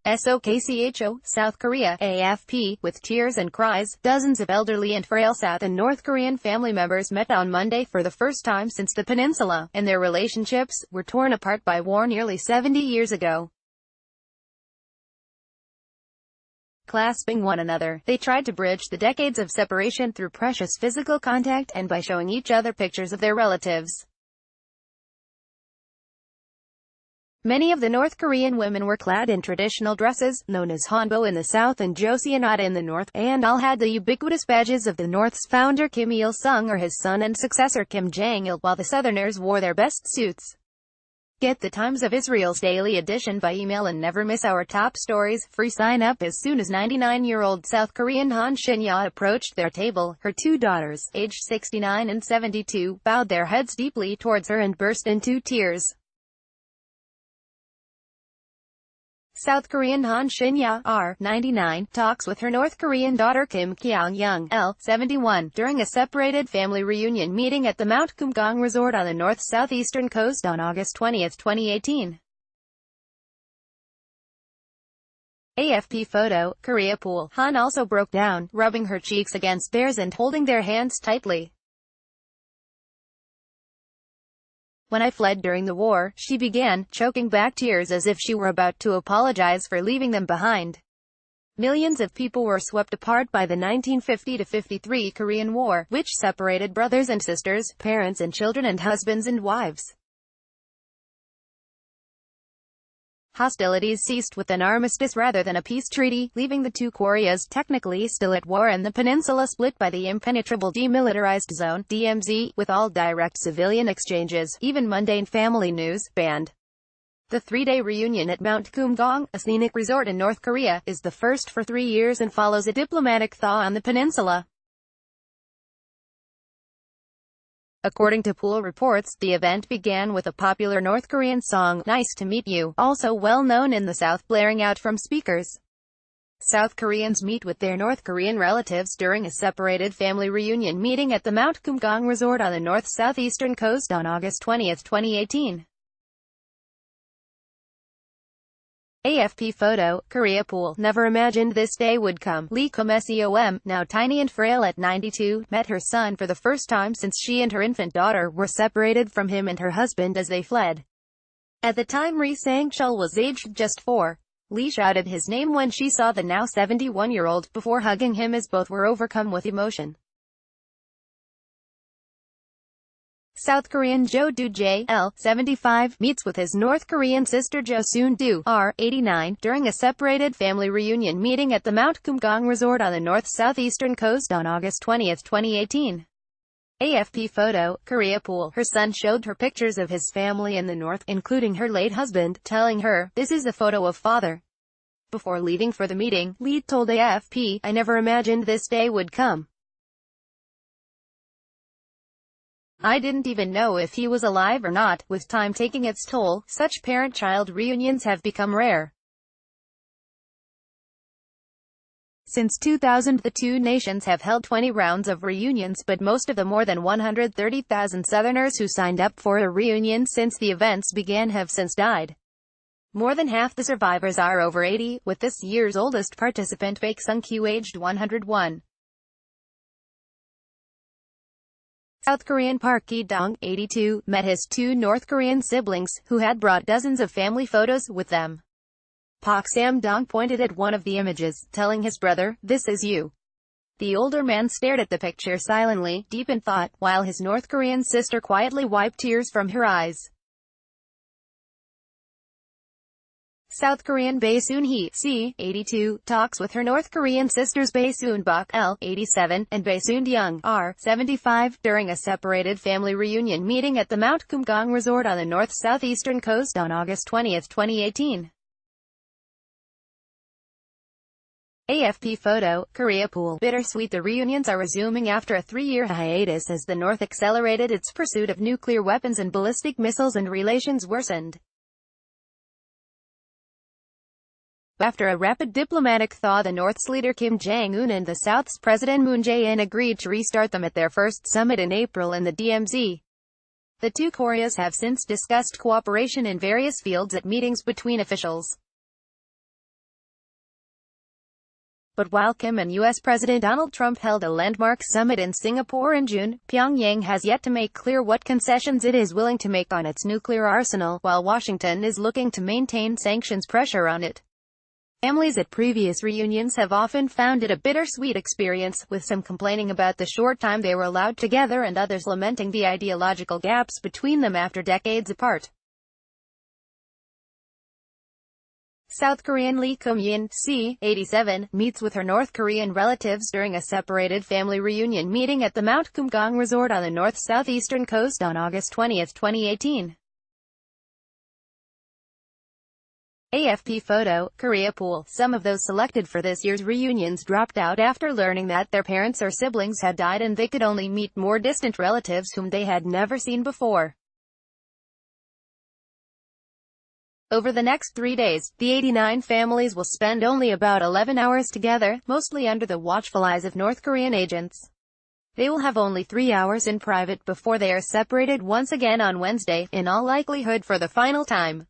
SOKCHO, South Korea, AFP, with tears and cries, dozens of elderly and frail South and North Korean family members met on Monday for the first time since the peninsula, and their relationships, were torn apart by war nearly 70 years ago. Clasping one another, they tried to bridge the decades of separation through precious physical contact, and by showing each other pictures of their relatives. Many of the North Korean women were clad in traditional dresses, known as hanbok in the south and joseonata in the north, and all had the ubiquitous badges of the North's founder Kim Il-sung or his son and successor Kim Jong-il, while the Southerners wore their best suits. Get the Times of Israel's daily edition by email and never miss our top stories. Free sign up as soon as 99-year-old South Korean Han Shin-ya approached their table. Her two daughters, aged 69 and 72, bowed their heads deeply towards her and burst into tears. South Korean Han Shin-ya, 99, talks with her North Korean daughter Kim Kyung-young, 71, during a separated family reunion meeting at the Mount Kumgang Resort on the north-southeastern coast on August 20, 2018. AFP photo, Korea pool. Han also broke down, rubbing her cheeks against theirs and holding their hands tightly. When I fled during the war, she began, choking back tears as if she were about to apologize for leaving them behind. Millions of people were swept apart by the 1950-53 Korean War, which separated brothers and sisters, parents and children and husbands and wives. Hostilities ceased with an armistice rather than a peace treaty, leaving the two Koreas technically still at war and the peninsula split by the Impenetrable Demilitarized Zone (DMZ), with all direct civilian exchanges, even mundane family news, banned. The three-day reunion at Mount Kumgang, a scenic resort in North Korea, is the first for 3 years and follows a diplomatic thaw on the peninsula. According to pool reports, the event began with a popular North Korean song, "Nice to Meet You," also well known in the South, blaring out from speakers. South Koreans meet with their North Korean relatives during a separated family reunion meeting at the Mount Kumgang Resort on the north-southeastern coast on August 20, 2018. AFP photo, Korea pool. Never imagined this day would come. Lee Kum-seom, now tiny and frail at 92, met her son for the first time since she and her infant daughter were separated from him and her husband as they fled. At the time Ri Sang-chul was aged just 4. Lee shouted his name when she saw the now 71-year-old, before hugging him as both were overcome with emotion. South Korean Jo Do-jae, 75, meets with his North Korean sister Jo Soon-do, 89, during a separated family reunion meeting at the Mount Kumgang Resort on the north-southeastern coast on August 20, 2018. AFP photo, Korea pool. Her son showed her pictures of his family in the north, including her late husband, telling her, "This is a photo of father." Before leaving for the meeting, Lee told AFP, "I never imagined this day would come. I didn't even know if he was alive or not." With time taking its toll, such parent-child reunions have become rare. Since 2000, the two nations have held 20 rounds of reunions, but most of the more than 130,000 Southerners who signed up for a reunion since the events began have since died. More than half the survivors are over 80, with this year's oldest participant Baek Sung-kyu aged 101. South Korean Park Ki-dong, 82, met his two North Korean siblings, who had brought dozens of family photos with them. Park Sam-dong pointed at one of the images, telling his brother, "This is you." The older man stared at the picture silently, deep in thought, while his North Korean sister quietly wiped tears from her eyes. South Korean Bae Soon-hee, 82, talks with her North Korean sisters Bae Soon-bok, 87, and Bae Soon-young, 75, during a separated family reunion meeting at the Mount Kumgang Resort on the north-southeastern coast on August 20, 2018. AFP photo, Korea pool. Bittersweet. The reunions are resuming after a 3-year hiatus as the North accelerated its pursuit of nuclear weapons and ballistic missiles and relations worsened. After a rapid diplomatic thaw, the North's leader Kim Jong-un and the South's President Moon Jae-in agreed to restart them at their first summit in April in the DMZ. The two Koreas have since discussed cooperation in various fields at meetings between officials. But while Kim and U.S. President Donald Trump held a landmark summit in Singapore in June, Pyongyang has yet to make clear what concessions it is willing to make on its nuclear arsenal, while Washington is looking to maintain sanctions pressure on it. Families at previous reunions have often found it a bittersweet experience, with some complaining about the short time they were allowed together and others lamenting the ideological gaps between them after decades apart. South Korean Lee Kum-yin, c. 87, meets with her North Korean relatives during a separated family reunion meeting at the Mount Kumgang Resort on the north-southeastern coast on August 20, 2018. AFP photo, Korea pool. Some of those selected for this year's reunions dropped out after learning that their parents or siblings had died and they could only meet more distant relatives whom they had never seen before. Over the next 3 days, the 89 families will spend only about 11 hours together, mostly under the watchful eyes of North Korean agents. They will have only 3 hours in private before they are separated once again on Wednesday, in all likelihood for the final time.